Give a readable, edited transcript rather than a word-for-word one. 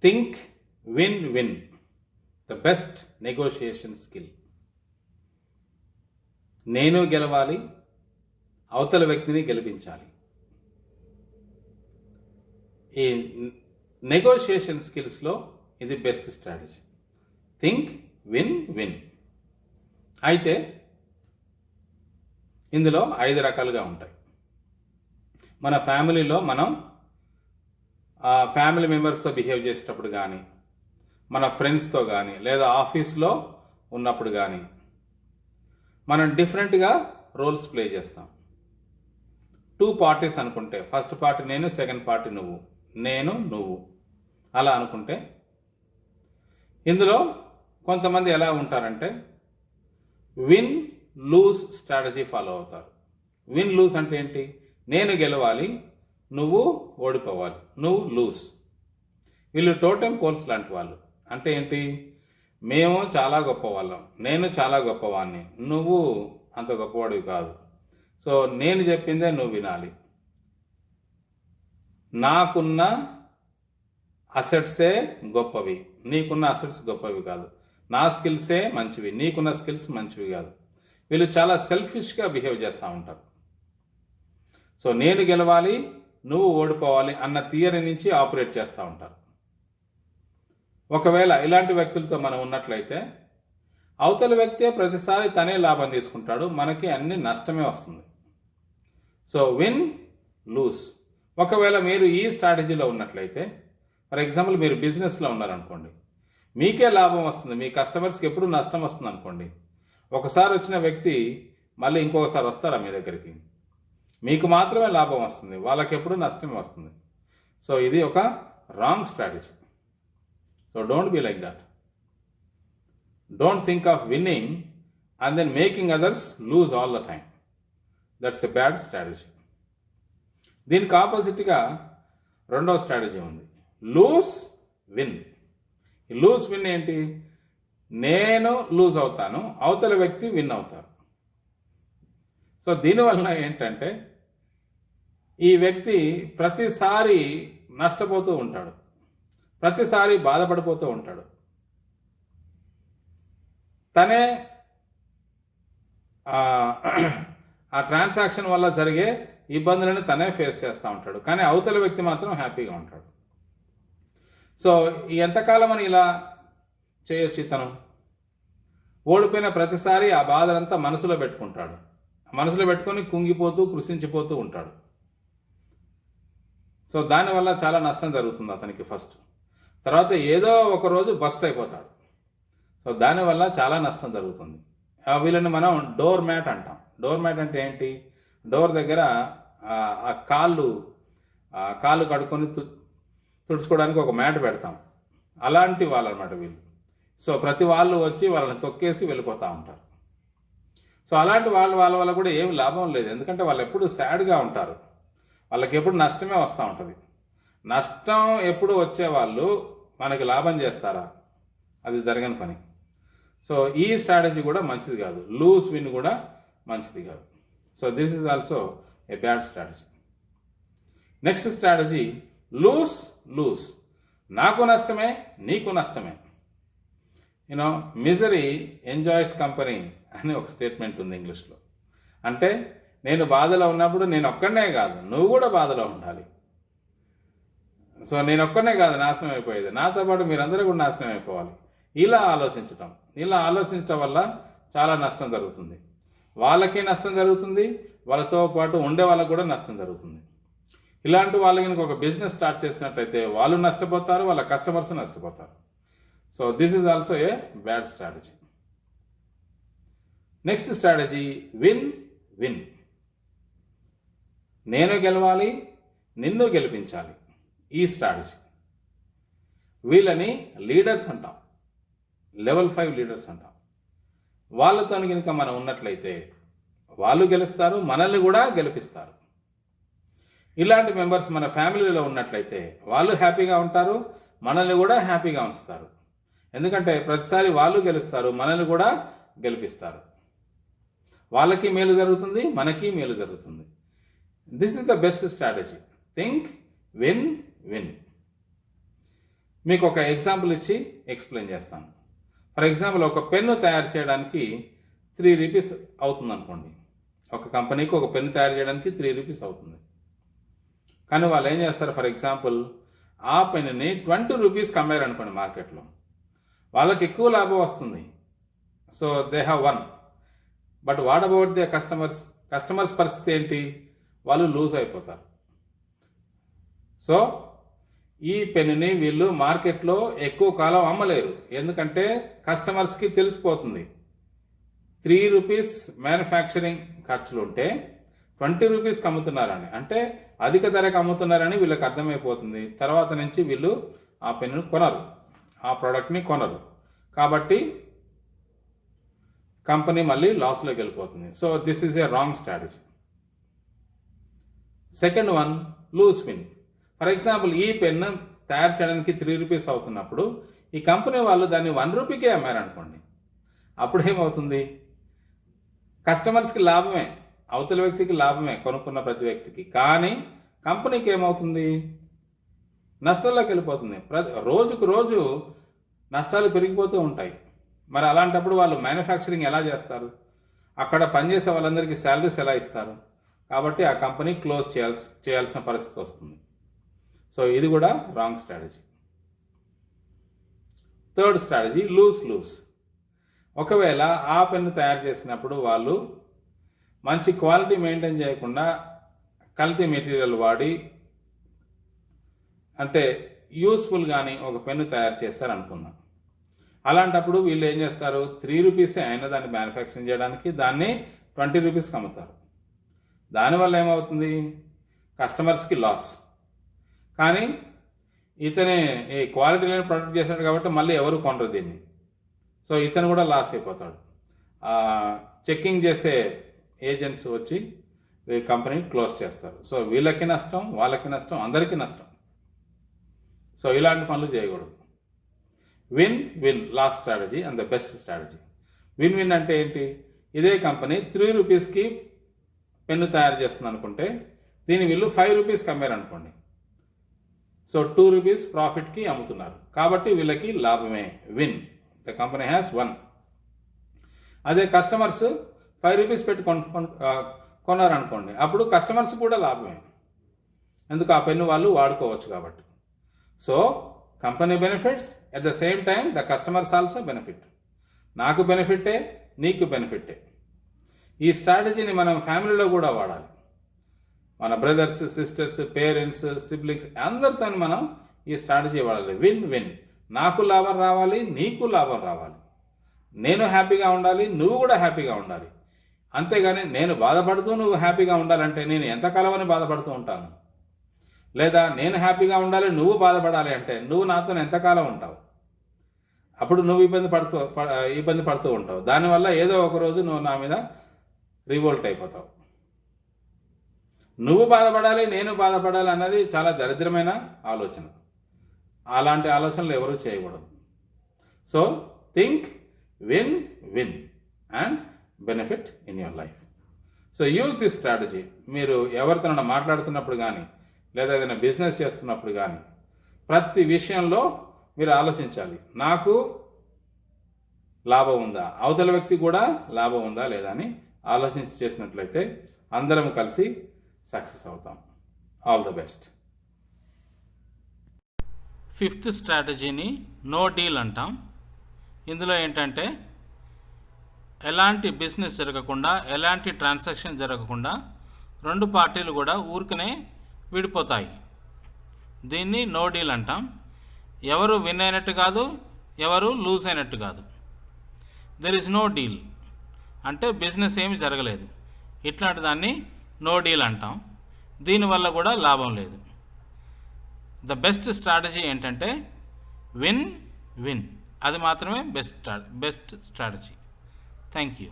Think win win, the best negotiation skill. నేను గెలవాలి, అవతల వ్యక్తిని గెలిపించాలి. ఈ నెగోషియేషన్ స్కిల్స్లో ఇది best strategy. Think win win. అయితే ఇందులో 5 రకాలుగా ఉంటాయి. మన ఫ్యామిలీలో మనం ఫ్యామిలీ మెంబర్స్తో బిహేవ్ చేసేటప్పుడు కానీ, మన ఫ్రెండ్స్తో కానీ, లేదా ఆఫీస్లో ఉన్నప్పుడు కానీ మనం డిఫరెంట్గా రోల్స్ ప్లే చేస్తాం. 2 పార్టీస్ అనుకుంటే, ఫస్ట్ పార్టీ నేను, సెకండ్ పార్టీ నువ్వు, నేను నువ్వు అలా అనుకుంటే, ఇందులో కొంతమంది ఎలా ఉంటారంటే విన్ లూజ్ స్ట్రాటజీ ఫాలో అవుతారు. విన్ లూజ్ అంటే ఏంటి? నేను గెలవాలి, నువ్వు ఓడిపోవాలి, నువ్వు లూజ్. వీళ్ళు టోటెమ్ పోల్స్ లాంటి వాళ్ళు. అంటే ఏంటి? మేము చాలా గొప్పవాళ్ళం, నేను చాలా గొప్పవాడిని, నువ్వు అంత గొప్పవాడివి కాదు, సో నేను చెప్పిందే నువ్వు వినాలి, నాకున్న అసెట్సే గొప్పవి, నీకున్న అసెట్స్ గొప్పవి కాదు, నా స్కిల్సే మంచివి, నీకున్న స్కిల్స్ మంచివి కాదు. వీళ్ళు చాలా సెల్ఫిష్గా బిహేవ్ చేస్తూ ఉంటారు. సో నేను గెలవాలి, నువ్వు ఓడిపోవాలి అన్న థియరీ నుంచి ఆపరేట్ చేస్తూ ఉంటారు. ఒకవేళ ఇలాంటి వ్యక్తులతో మనం ఉన్నట్లయితే అవతల వ్యక్తే ప్రతిసారి తనే లాభం తీసుకుంటాడు, మనకి అన్ని నష్టమే వస్తుంది. So win lose. ఒకవేళ మీరు ఈ స్ట్రాటజీలో ఉన్నట్లయితే, ఫర్ ఎగ్జాంపుల్ మీరు బిజినెస్లో ఉన్నారనుకోండి, మీకే లాభం వస్తుంది, మీ కస్టమర్స్కి ఎప్పుడు నష్టం వస్తుంది అనుకోండి. ఒకసారి వచ్చిన వ్యక్తి మళ్ళీ ఇంకొకసారి వస్తారా మీ దగ్గరికి? మీకు మాత్రమే లాభం వస్తుంది, వాళ్ళకి ఎప్పుడు నష్టమే వస్తుంది. సో ఇది ఒక wrong strategy. So don't be like that. Don't think of winning and then making others lose all the time. That's a bad strategy. దీనికి ఆపోజిట్గా రెండో స్ట్రాటజీ ఉంది, లూజ్ విన్. లూజ్ విన్ ఏంటి? నేను లూజ్ అవుతాను, అవతల వ్యక్తి విన్ అవుతారు. సో దీనివల్ల ఏంటంటే ఈ వ్యక్తి ప్రతిసారి నష్టపోతూ ఉంటాడు, ప్రతిసారి బాధపడిపోతూ ఉంటాడు, తనే ఆ ట్రాన్సాక్షన్ వల్ల జరిగే ఇబ్బందులను తనే ఫేస్ చేస్తూ ఉంటాడు, కానీ అవతల వ్యక్తి మాత్రం హ్యాపీగా ఉంటాడు. సో ఎంతకాలం అని ఇలా చేయొచ్చు? ఇతను ఓడిపోయిన ప్రతిసారి ఆ బాధలంతా మనసులో పెట్టుకుంటాడు, మనసులో పెట్టుకొని కుంగిపోతూ కృషించిపోతూ ఉంటాడు. సో దానివల్ల చాలా నష్టం జరుగుతుంది అతనికి ఫస్ట్. తర్వాత ఏదో ఒక రోజు బస్ట్ అయిపోతాడు. సో దానివల్ల చాలా నష్టం జరుగుతుంది. వీళ్ళని మనం డోర్ మ్యాట్ అంటాం. డోర్ మ్యాట్ అంటే ఏంటి? డోర్ దగ్గర ఆ కాళ్ళు కడుక్కొని తుడుచుకోవడానికి ఒక మ్యాట్ పెడతాం, అలాంటి వాళ్ళు అనమాట వీళ్ళు. సో ప్రతి వాళ్ళు వచ్చి వాళ్ళని తొక్కేసి వెళ్ళిపోతూ ఉంటారు. సో అలాంటి వాళ్ళ వల్ల కూడా ఏమి లాభం లేదు, ఎందుకంటే వాళ్ళు ఎప్పుడు సాడ్గా ఉంటారు, వాళ్ళకి ఎప్పుడు నష్టమే వస్తూ ఉంటుంది. నష్టం ఎప్పుడు వచ్చేవాళ్ళు మనకి లాభం చేస్తారా? అది జరగని పని. సో ఈ స్ట్రాటజీ కూడా మంచిది కాదు, లూజ్ విన్ కూడా మంచిది కాదు. So this is also a bad strategy. Next strategy lose lose. నాకు నష్టమే, నీకు నష్టమే. యూనో మిజరీ ఎంజాయ్స్ కంపెనీ అని ఒక స్టేట్మెంట్ ఉంది ఇంగ్లీష్లో. అంటే నేను బాధలో ఉన్నప్పుడు నేను ఒక్కడనే కాదు, నువ్వు కూడా బాధలో ఉండాలి. సో నేను ఒక్కడనే కాదు నాశనం అయిపోయేది, నాతో పాటు మీరందరూ కూడా నాశనం అయిపోవాలి. ఇలా ఆలోచించటం వల్ల చాలా నష్టం జరుగుతుంది. వాళ్ళకి నష్టం జరుగుతుంది, వాళ్ళతో పాటు ఉండే వాళ్ళకు కూడా నష్టం జరుగుతుంది. ఇలాంటి వాళ్ళకి ఒక బిజినెస్ స్టార్ట్ చేసినట్లయితే వాళ్ళు నష్టపోతారు, వాళ్ళ కస్టమర్స్ నష్టపోతారు. So this is also a bad strategy. Next strategy win win. నేను గెలవాలి, నిన్ను గెలిపించాలి, ఈ స్ట్రాటజీ. వీళ్ళని లీడర్స్ అంటాం, లెవెల్ 5 లీడర్స్ అంటాం. వాళ్ళతో కనుక మనం ఉన్నట్లయితే వాళ్ళు గెలుస్తారు, మనల్ని కూడా గెలిపిస్తారు. ఇలాంటి మెంబర్స్ మన ఫ్యామిలీలో ఉన్నట్లయితే వాళ్ళు హ్యాపీగా ఉంటారు, మనల్ని కూడా హ్యాపీగా ఉంచుతారు. ఎందుకంటే ప్రతిసారి వాళ్ళు గెలుస్తారు, మనల్ని కూడా గెలిపిస్తారు. వాళ్ళకి మేలు జరుగుతుంది, మనకి మేలు జరుగుతుంది. This is the best strategy. Think win win. మీకు ఒక ఎగ్జాంపుల్ ఇచ్చి ఎక్స్ప్లెయిన్ చేస్తాను. ఫర్ ఎగ్జాంపుల్, ఒక పెన్ను తయారు చేయడానికి 3 రూపీస్ అవుతుంది అనుకోండి. ఒక కంపెనీకి ఒక పెన్ను తయారు చేయడానికి 3 రూపీస్ అవుతుంది. కానీ వాళ్ళు ఏం చేస్తారు, ఫర్ ఎగ్జాంపుల్ ఆ పెన్నుని 20 రూపీస్కి అమ్మారు అనుకోండి మార్కెట్లో, వాళ్ళకి ఎక్కువ లాభం వస్తుంది. So they have one. But what about the customers పరిస్థితి ఏంటి, వాళ్ళు లూజ్ అయిపోతారు. సో ఈ పెన్నుని వీళ్ళు మార్కెట్లో ఎక్కువ కాలం అమ్మలేరు. ఎందుకంటే కస్టమర్స్కి తెలిసిపోతుంది 3 రూపీస్ మ్యానుఫ్యాక్చరింగ్ ఖర్చులు ఉంటే 20 రూపీస్కి అమ్ముతున్నారని, అంటే అధిక ధరకు అమ్ముతున్నారని వీళ్ళకి అర్థమైపోతుంది. తర్వాత నుంచి వీళ్ళు ఆ పెన్నును కొనరు, ఆ ప్రోడక్ట్ని కొనరు. కాబట్టి కంపెనీ మళ్ళీ లాస్లోకి వెళ్ళిపోతుంది. So this is a wrong strategy. Second one, lose win. For example ఈ పెన్ను తయారు చేయడానికి 3 రూపీస్ అవుతున్నప్పుడు ఈ కంపెనీ వాళ్ళు దాన్ని 1 రూపీకే అమ్మారనుకోండి, అప్పుడు ఏమవుతుంది, కస్టమర్స్కి లాభమే, అవతల వ్యక్తికి లాభమే, కొనుక్కున్న ప్రతి వ్యక్తికి. కానీ కంపెనీకి ఏమవుతుంది, నష్టాల్లోకి వెళ్ళిపోతుంది. రోజుకు రోజు నష్టాలు పెరిగిపోతూ ఉంటాయి. మరి అలాంటప్పుడు వాళ్ళు మ్యానుఫ్యాక్చరింగ్ ఎలా చేస్తారు, అక్కడ పనిచేసే వాళ్ళందరికీ శాలరీస్ ఎలా ఇస్తారు? కాబట్టి ఆ కంపెనీ క్లోజ్ చేయాల్సిన పరిస్థితి వస్తుంది. సో ఇది కూడా wrong strategy. Third strategy, lose. ఒకవేళ ఆ పెన్ను తయారు చేసినప్పుడు వాళ్ళు మంచి క్వాలిటీ మెయింటైన్ చేయకుండా కల్తీ మెటీరియల్ వాడి, అంటే యూస్ఫుల్ కానీ ఒక పెన్ను తయారు చేస్తారు అనుకుందాం. అలాంటప్పుడు వీళ్ళు ఏం చేస్తారు, 3 రూపీసే అయినా దాన్ని మ్యానుఫ్యాక్చరింగ్ చేయడానికి దాన్ని 20 రూపీస్కి అమ్ముతారు. దానివల్ల ఏమవుతుంది, కస్టమర్స్కి లాస్. కానీ ఇతనే ఈ క్వాలిటీ లేని ప్రొడక్ట్ చేశాడు కాబట్టి మళ్ళీ ఎవరు కొనరు దీన్ని. సో ఇతను కూడా లాస్ అయిపోతాడు. చెక్కింగ్ చేసే ఏజెంట్స్ వచ్చి ఈ కంపెనీని క్లోజ్ చేస్తారు. సో వీళ్ళకి నష్టం, వాళ్ళకి నష్టం, అందరికీ నష్టం. సో ఇలాంటి పనులు చేయకూడదు. Win last strategy and the best strategy. Win అంటే ఏంటి, ఇదే కంపెనీ 3 రూపీస్కి పెన్ను తయారు చేస్తుంది అనుకుంటే దీన్ని వీళ్ళు 5 రూపీస్కి అమ్మారు అనుకోండి. సో 2 రూపీస్ ప్రాఫిట్కి అమ్ముతున్నారు, కాబట్టి వీళ్ళకి లాభమే. Win, the company has one. అదే కస్టమర్స్ 5 రూపీస్ పెట్టి కొన్నారనుకోండి, అప్పుడు కస్టమర్స్ కూడా లాభమే, ఎందుకు ఆ పెన్ను వాళ్ళు వాడుకోవచ్చు కాబట్టి. So company benefits, at the same time the customers also benefit. నాకు బెనిఫిటే, నీకు బెనిఫిటే. ఈ స్ట్రాటజీని మనం ఫ్యామిలీలో కూడా వాడాలి. మన బ్రదర్స్, సిస్టర్స్, పేరెంట్స్, సిబ్లింగ్స్ అందరితో మనం ఈ స్ట్రాటజీ వాడాలి. విన్. నాకు లాభం రావాలి, నీకు లాభం రావాలి, నేను హ్యాపీగా ఉండాలి, నువ్వు కూడా హ్యాపీగా ఉండాలి. అంతేగాని నేను బాధపడుతూ నువ్వు హ్యాపీగా ఉండాలంటే నేను ఎంతకాలం అని బాధపడుతూ ఉంటాను. లేదా నేను హ్యాపీగా ఉండాలి, నువ్వు బాధపడాలి అంటే నువ్వు నాతో ఎంతకాలం ఉంటావు? అప్పుడు నువ్వు ఇబ్బంది పడుతూ ఉంటావు. దానివల్ల ఏదో ఒక రోజు నువ్వు నా మీద రివోల్ట్ అయిపోతావు. నువ్వు బాధపడాలి, నేను బాధపడాలి అన్నది చాలా దరిద్రమైన ఆలోచన. అలాంటి ఆలోచనలు ఎవరూ చేయకూడదు. So think win and benefit in your life. So use this strategy. మీరు ఎవరితో మాట్లాడుతున్నప్పుడు కానీ, లేదా ఏదైనా బిజినెస్ చేస్తున్నప్పుడు కానీ, ప్రతి విషయంలో మీరు ఆలోచించాలి, నాకు లాభం ఉందా, అవతల వ్యక్తి కూడా లాభం ఉందా లేదా అని ఆలోచించి చేసినట్లయితే అందరం కలిసి సక్సెస్ అవుతాం. All the best. ఫిఫ్త్ స్ట్రాటజీని నో డీల్ అంటాం. ఇందులో ఏంటంటే ఎలాంటి బిజినెస్ జరగకుండా, ఎలాంటి ట్రాన్సాక్షన్ జరగకుండా 2 పార్టీలు కూడా ఊరికనే విడిపోతాయి. దీన్ని నో డీల్ అంటాం. ఎవరు విన్ అయినట్టు కాదు, ఎవరు లూజ్ అయినట్టు కాదు. దెర్ ఇస్ నో డీల్ అంటే బిజినెస్ ఏమి జరగలేదు. ఇట్లాంటి దాన్ని నో డీల్ అంటాం. దీనివల్ల కూడా లాభం లేదు. ద బెస్ట్ స్ట్రాటజీ ఏంటంటే విన్. అది మాత్రమే బెస్ట్ స్ట్రాటజీ. Thank you.